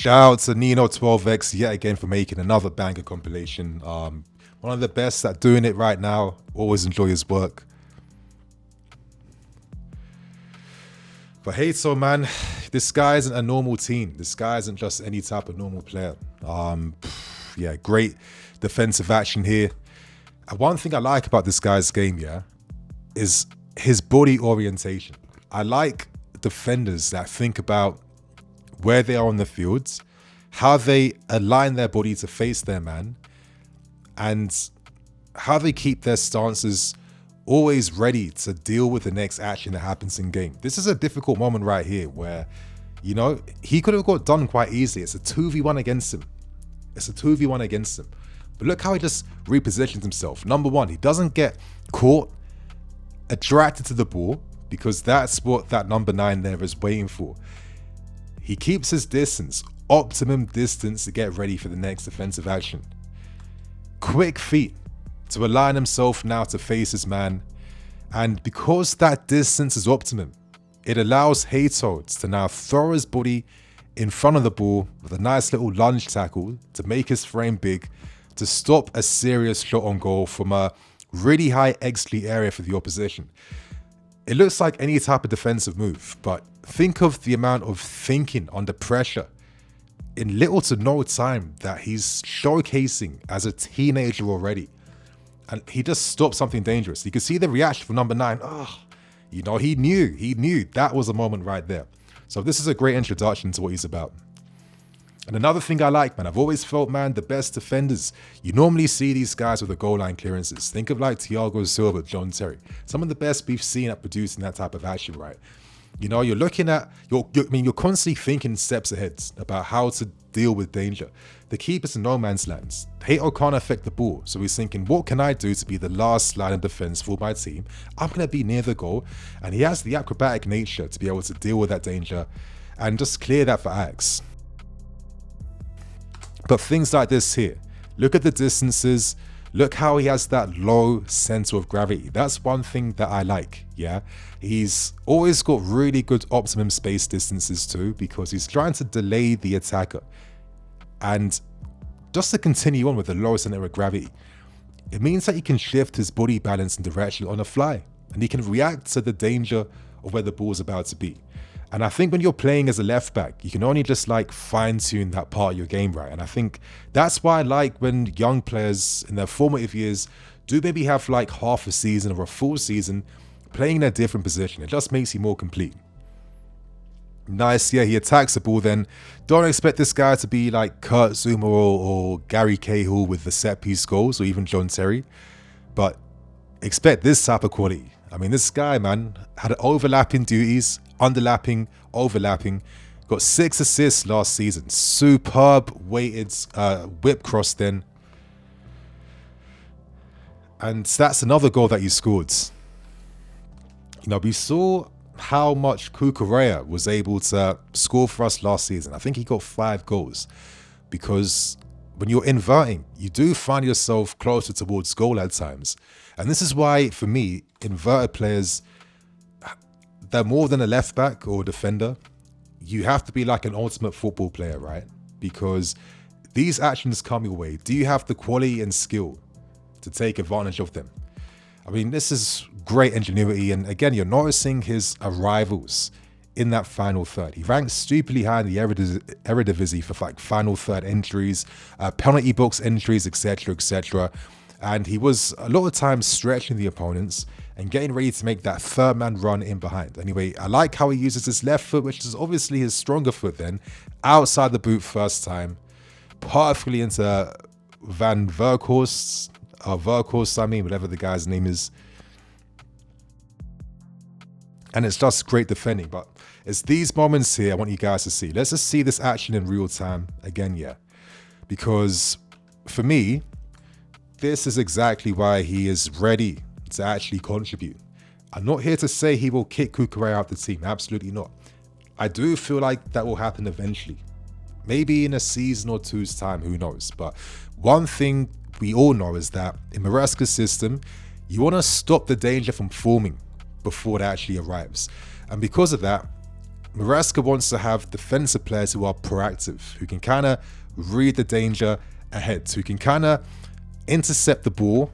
Shout out to Nino12X yet again for making another banger compilation. One of the best at doing it right now. Always enjoy his work. But Hato, man, this guy isn't a normal team. This guy isn't just any type of normal player. Yeah, great defensive action here. And one thing I like about this guy's game, yeah, is his body orientation. I like defenders that think about where they are on the field, how they align their body to face their man, and how they keep their stances always ready to deal with the next action that happens in game. This is a difficult moment right here where, you know, he could have got done quite easily. It's a 2v1 against him. It's a 2v1 against him. But look how he just repositions himself. Number one, he doesn't get caught, attracted to the ball, because that's what that number 9 there is waiting for. He keeps his distance, optimum distance to get ready for the next defensive action. Quick feet to align himself now to face his man. And because that distance is optimum, it allows Hato to now throw his body in front of the ball with a nice little lunge tackle to make his frame big, to stop a serious shot on goal from a really high XG area for the opposition. It looks like any type of defensive move, but think of the amount of thinking under pressure in little to no time that he's showcasing as a teenager already. And he just stopped something dangerous. You can see the reaction from number 9. Oh, you know, he knew that was a moment right there. So this is a great introduction to what he's about. And another thing I like, man, I've always felt, man, the best defenders, you normally see these guys with the goal line clearances. Think of like Thiago Silva, John Terry. Some of the best we've seen at producing that type of action, right? You know, you're looking at, you're constantly thinking steps ahead about how to deal with danger. The keeper's in no man's land. Hato can't affect the ball. So he's thinking, what can I do to be the last line of defense for my team? I'm going to be near the goal. And he has the acrobatic nature to be able to deal with that danger and just clear that for Ajax. But things like this here, look at the distances, look how he has that low center of gravity. That's one thing that I like, yeah? He's always got really good optimum space distances too, because he's trying to delay the attacker. And just to continue on with the low center of gravity, it means that he can shift his body balance and direction on the fly, and he can react to the danger of where the ball's about to be. And I think when you're playing as a left back, you can only just like fine tune that part of your game, right? And I think that's why I like when young players in their formative years do maybe have like half a season or a full season playing in a different position. It just makes you more complete. Nice, yeah, he attacks the ball then. Don't expect this guy to be like Kurt Zuma or Gary Cahill with the set piece goals, or even John Terry. But expect this type of quality. I mean, this guy, man, had overlapping duties, underlapping, overlapping, got 6 assists last season. Superb weighted whip cross then. And that's another goal that he scored. You know, we saw how much Cucurella was able to score for us last season. I think he got 5 goals, because when you're inverting, you do find yourself closer towards goal at times. And this is why, for me, inverted players, they're more than a left back or defender. You have to be like an ultimate football player, right? Because these actions come your way. Do you have the quality and skill to take advantage of them? I mean, this is great ingenuity. And again, you're noticing his arrivals in that final third. He ranks stupidly high in the Eredivisie for like final third entries, penalty box entries, etc., etc. And he was a lot of times stretching the opponents and getting ready to make that third man run in behind. Anyway, I like how he uses his left foot, which is obviously his stronger foot then, outside the boot first time, perfectly into Van Verkhorst, whatever the guy's name is. And it's just great defending. But it's these moments here I want you guys to see. Let's just see this action in real time again, yeah. Because for me, this is exactly why he is ready to actually contribute. I'm not here to say he will kick Cucurella out the team. Absolutely not. I do feel like that will happen eventually. Maybe in a season or two's time, who knows. But one thing we all know is that in Maresca's system, you want to stop the danger from forming before it actually arrives. And because of that, Maresca wants to have defensive players who are proactive, who can kind of read the danger ahead, who can kind of intercept the ball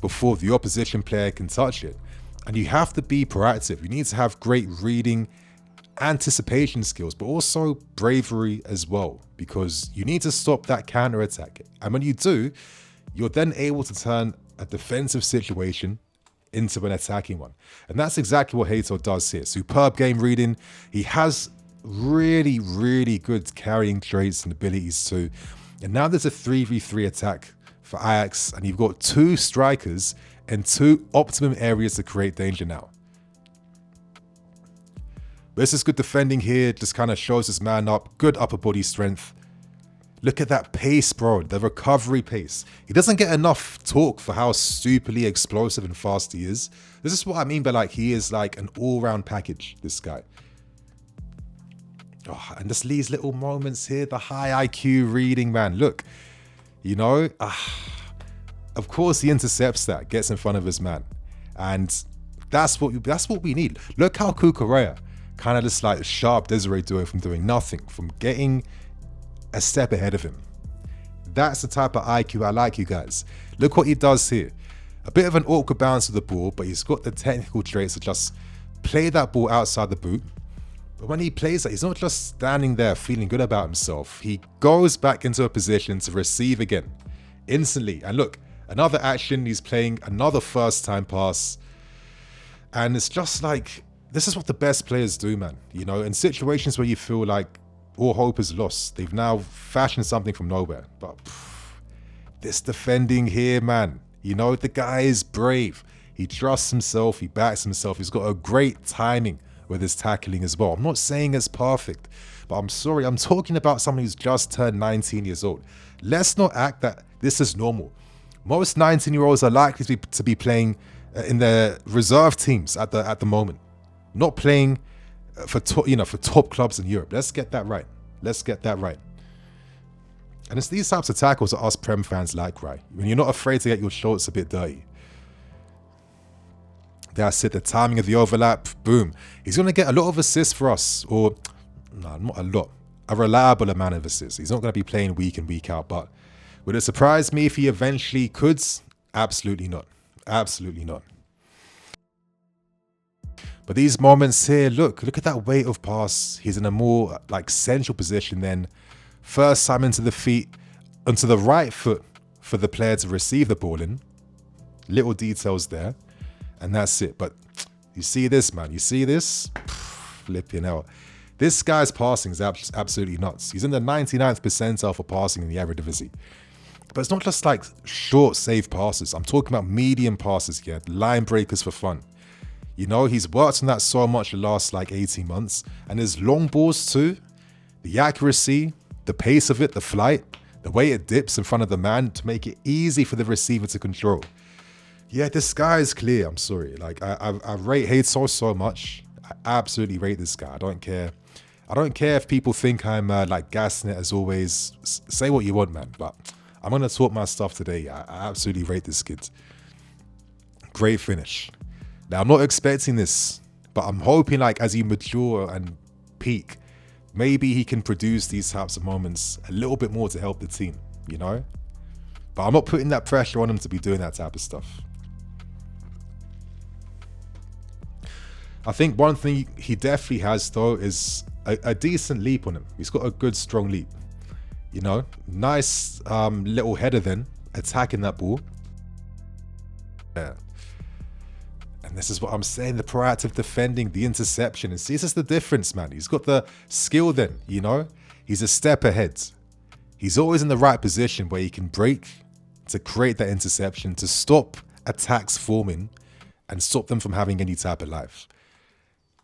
before the opposition player can touch it. And you have to be proactive. You need to have great reading, anticipation skills, but also bravery as well, because you need to stop that counter attack. And when you do, you're then able to turn a defensive situation into an attacking one. And that's exactly what Hato does here. Superb game reading. He has really, really good carrying traits and abilities too. And now there's a 3v3 attack for Ajax, and you've got 2 strikers and 2 optimum areas to create danger now. This is good defending here, just kind of shows his man up, good upper body strength. Look at that pace, bro, the recovery pace. He doesn't get enough talk for how stupidly explosive and fast he is. This is what I mean by like, he is like an all-round package, this guy. Oh, and just these little moments here, the high IQ reading, man. Look, you know, of course he intercepts that, gets in front of his man. And that's what we need. Look how Cucurella kind of just like sharp Desiree duo from doing nothing, from getting a step ahead of him. That's the type of IQ I like, you guys. Look what he does here. A bit of an awkward bounce of the ball, but he's got the technical traits to just play that ball outside the boot. But when he plays that, he's not just standing there feeling good about himself. He goes back into a position to receive again, instantly. And look, another action, he's playing another first time pass. And it's just like, this is what the best players do, man. You know, in situations where you feel like all hope is lost, they've now fashioned something from nowhere. But this defending here, man, you know, the guy is brave. He trusts himself, he backs himself. He's got a great timing with his tackling as well. I'm not saying it's perfect, but I'm sorry, I'm talking about someone who's just turned 19 years old. Let's not act that this is normal. Most 19-year-olds are likely to be playing in their reserve teams at the moment, not playing for top clubs in Europe. Let's get that right. Let's get that right. And it's these types of tackles that us Prem fans like, right? When you're not afraid to get your shorts a bit dirty. That's it, the timing of the overlap, boom. He's going to get a lot of assists for us, or no, not a lot, a reliable amount of assists. He's not going to be playing week in, week out, but would it surprise me if he eventually could? Absolutely not. Absolutely not. But these moments here, look at that weight of pass. He's in a more like central position then. First time into the feet, onto the right foot for the player to receive the ball in. Little details there. And that's it. But you see this, man. You see this? Flipping out. This guy's passing is absolutely nuts. He's in the 99th percentile for passing in the Eredivisie. But it's not just like short, safe passes. I'm talking about medium passes here. Line breakers for fun. You know, he's worked on that so much the last like 18 months. And his long balls too. The accuracy, the pace of it, the flight, the way it dips in front of the man to make it easy for the receiver to control. Yeah, this guy is clear. I'm sorry. Like, I rate Hato so much. I absolutely rate this guy. I don't care. I don't care if people think I'm like gassing it as always. Say what you want, man. But I'm going to talk my stuff today. I absolutely rate this kid. Great finish. Now, I'm not expecting this, but I'm hoping like as he mature and peak, maybe he can produce these types of moments a little bit more to help the team, you know? But I'm not putting that pressure on him to be doing that type of stuff. I think one thing he definitely has, though, is a decent leap on him. He's got a good, strong leap. You know, nice little header then, attacking that ball. Yeah. And this is what I'm saying, the proactive defending, the interception. And see, this is the difference, man. He's got the skill then, you know. He's a step ahead. He's always in the right position where he can break to create that interception, to stop attacks forming and stop them from having any type of life.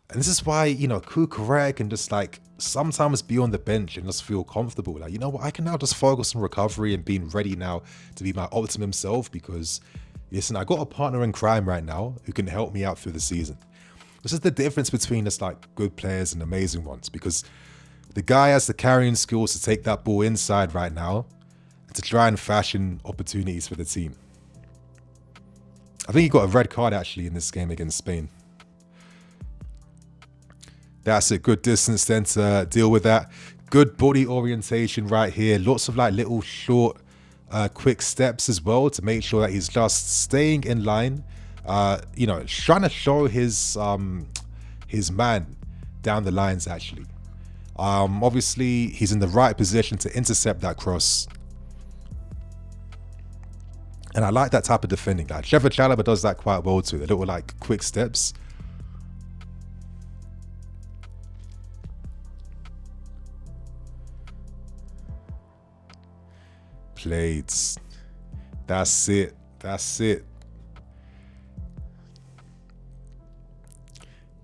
And this is why, you know, Cucurella can just like sometimes be on the bench and just feel comfortable. Like, you know what, I can now just focus on recovery and being ready now to be my optimum self because, listen, I got a partner in crime right now who can help me out through the season. This is the difference between just like good players and amazing ones, because the guy has the carrying skills to take that ball inside right now and to try and fashion opportunities for the team. I think he got a red card actually in this game against Spain. That's a good distance then to deal with that. Good body orientation right here. Lots of like little short, quick steps as well to make sure that he's just staying in line. You know, trying to show his man down the lines actually. Obviously, he's in the right position to intercept that cross. And I like that type of defending. Like Trevor Chalobah does that quite well too. The little like quick steps. Plates. That's it. That's it.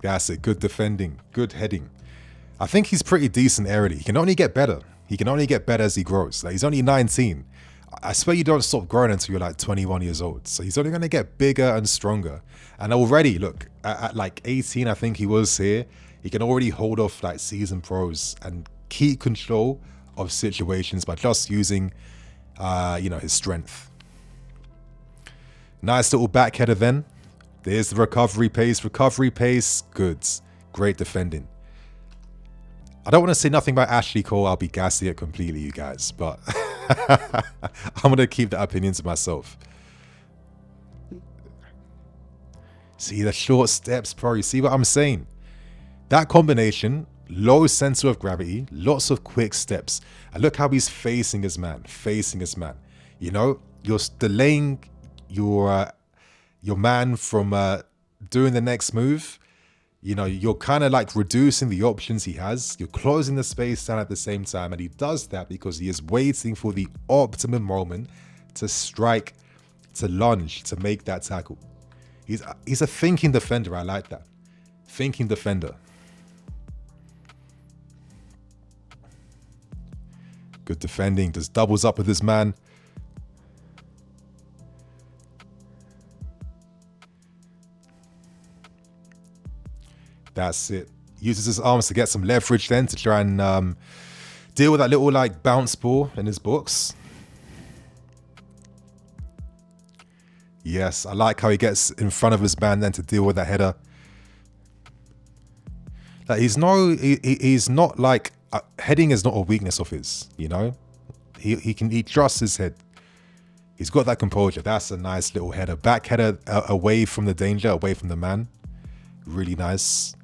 That's it. Good defending. Good heading. I think he's pretty decent aerially. He can only get better. He can only get better as he grows. Like he's only 19. I swear you don't stop growing until you're like 21 years old. So he's only going to get bigger and stronger. And already, look, at like 18, I think he was here, he can already hold off like seasoned pros and keep control of situations by just using, you know, his strength. Nice little back header then. There's the recovery pace. Recovery pace, good. Great defending. I don't want to say nothing about Ashley Cole. I'll be gassing it completely, you guys. But I'm going to keep that opinion to myself. See the short steps, bro. You see what I'm saying? That combination, low center of gravity, lots of quick steps. And look how he's facing his man. Facing his man. You know, you're delaying your man from doing the next move. You know, you're kind of like reducing the options he has. You're closing the space down at the same time. And he does that because he is waiting for the optimum moment to strike, to lunge, to make that tackle. He's a thinking defender. I like that. Thinking defender. Good defending. Just doubles up with his man. That's it. Uses his arms to get some leverage then to try and deal with that little like bounce ball in his box. Yes, I like how he gets in front of his man then to deal with that header. Like he's not like heading is not a weakness of his, you know. He trusts his head. He's got that composure. That's a nice little header. Back header away from the danger, away from the man. Really nice.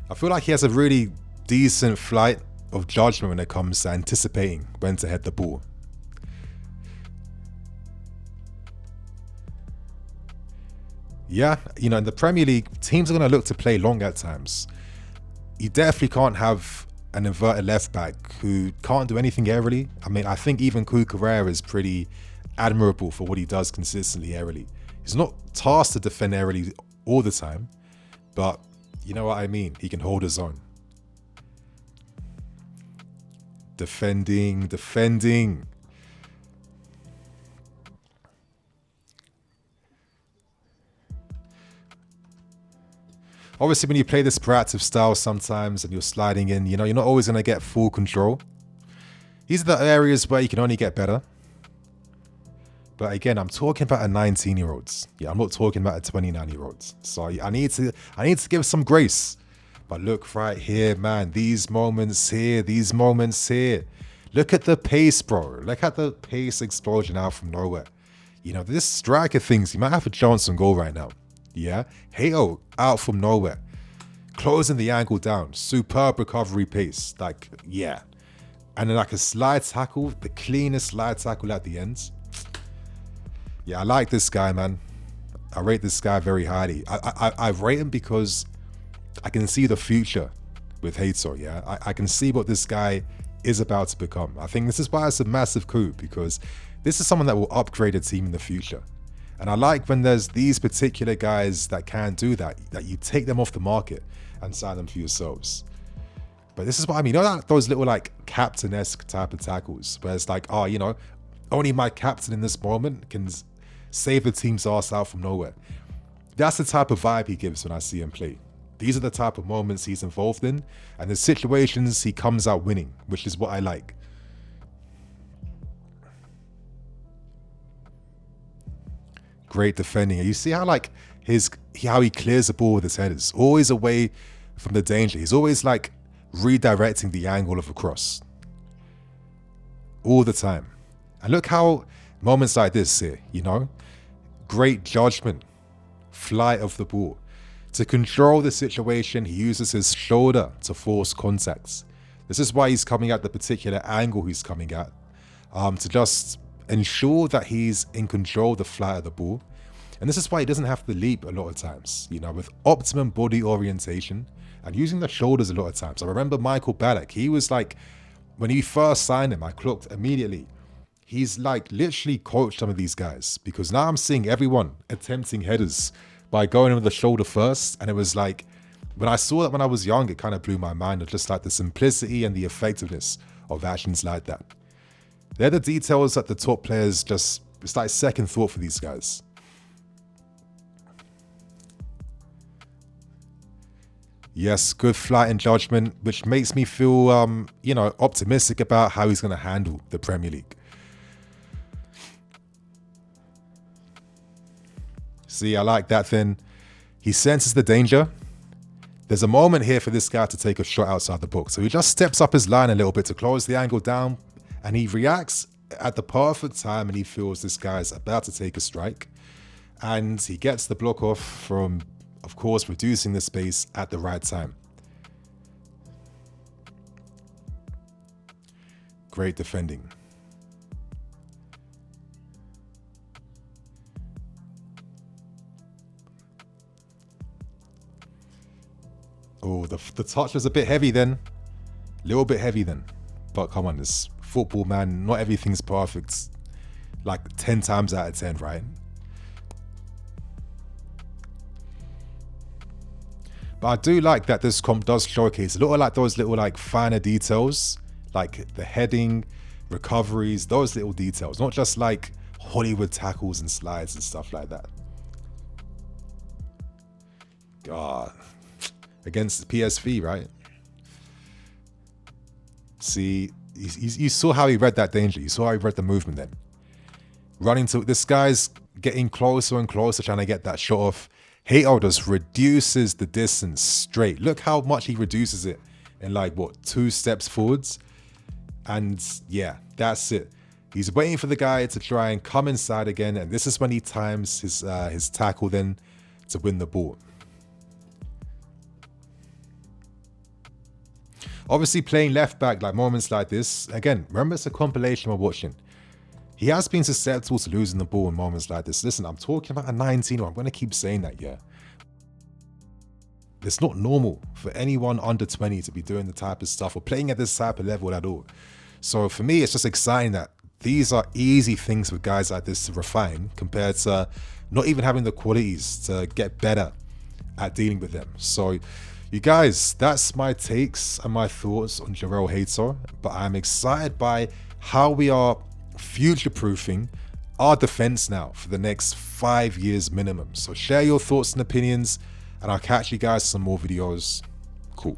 I feel like he has a really decent flight of judgment when it comes to anticipating when to head the ball. Yeah, you know, in the Premier League, teams are going to look to play long at times. You definitely can't have an inverted left back who can't do anything aerially. I mean, I think even Cucurella is pretty admirable for what he does consistently aerially. He's not tasked to defend aerially all the time, but you know what I mean. He can hold his own. Defending. Obviously, when you play this proactive style sometimes and you're sliding in, you know, you're not always going to get full control. These are the areas where you can only get better. But again, I'm talking about a 19-year-olds. Yeah, I'm not talking about a 29-year-olds. So I need to give some grace. But look right here, man. These moments here. Look at the pace, bro. Look at the pace explosion out from nowhere. You know, this striker thinks he might have a chance on goal right now. Yeah, Hato out from nowhere, closing the angle down. Superb recovery pace. Like, yeah. And then like a slide tackle, the cleanest slide tackle at the end. Yeah, I like this guy, man. I rate this guy very highly. I rate him because I can see the future with Hato, yeah? I can see what this guy is about to become. I think this is why it's a massive coup, because this is someone that will upgrade a team in the future. And I like when there's these particular guys that can do that you take them off the market and sign them for yourselves. But this is what I mean. You know, those little like captain-esque type of tackles where it's like, oh, you know, only my captain in this moment can save the team's arse out from nowhere. That's the type of vibe he gives when I see him play. These are the type of moments he's involved in, and the situations he comes out winning, which is what I like. Great defending. You see how like how he clears the ball with his headers, always away from the danger. He's always like redirecting the angle of a cross all the time. And look how moments like this here, you know, great judgment, flight of the ball. To control the situation, he uses his shoulder to force contacts. This is why he's coming at the particular angle he's coming at, to just ensure that he's in control of the flight of the ball. And this is why he doesn't have to leap a lot of times, you know, with optimum body orientation and using the shoulders a lot of times. I remember Michael Ballack, he was like, when he first signed him, I clocked immediately. He's like literally coached some of these guys, because now I'm seeing everyone attempting headers by going in with the shoulder first. And it was like, when I saw that when I was young, it kind of blew my mind of just like the simplicity and the effectiveness of actions like that. They're the details that the top players just, it's like second thought for these guys. Yes, good flight and judgment, which makes me feel, you know, optimistic about how he's going to handle the Premier League. See, I like that then. He senses the danger. There's a moment here for this guy to take a shot outside the box. So he just steps up his line a little bit to close the angle down, and he reacts at the perfect time, and he feels this guy's about to take a strike. And he gets the block off from, of course, reducing the space at the right time. Great defending. Oh, the touch was a bit heavy then. A little bit heavy then. But come on, this football, man, not everything's perfect. Like 10 times out of 10, right? But I do like that this comp does showcase a lot of like those little like finer details, like the heading, recoveries, those little details, not just like Hollywood tackles and slides and stuff like that. God. Against PSV, right? See, you saw how he read that danger. You saw how he read the movement then. Running to, this guy's getting closer and closer, trying to get that shot off. Hato just reduces the distance straight. Look how much he reduces it in like, what, 2 steps forwards? And yeah, that's it. He's waiting for the guy to try and come inside again. And this is when he times his tackle then to win the ball. Obviously, playing left back, like moments like this, again, remember it's a compilation we're watching. He has been susceptible to losing the ball in moments like this. Listen, I'm talking about a 19-year-old. I'm going to keep saying that, yeah. It's not normal for anyone under 20 to be doing the type of stuff or playing at this type of level at all. So for me, it's just exciting that these are easy things for guys like this to refine compared to not even having the qualities to get better at dealing with them. So you guys, that's my takes and my thoughts on Jorrel Hato, but I'm excited by how we are future-proofing our defense now for the next 5 years minimum. So share your thoughts and opinions, and I'll catch you guys some more videos. Cool.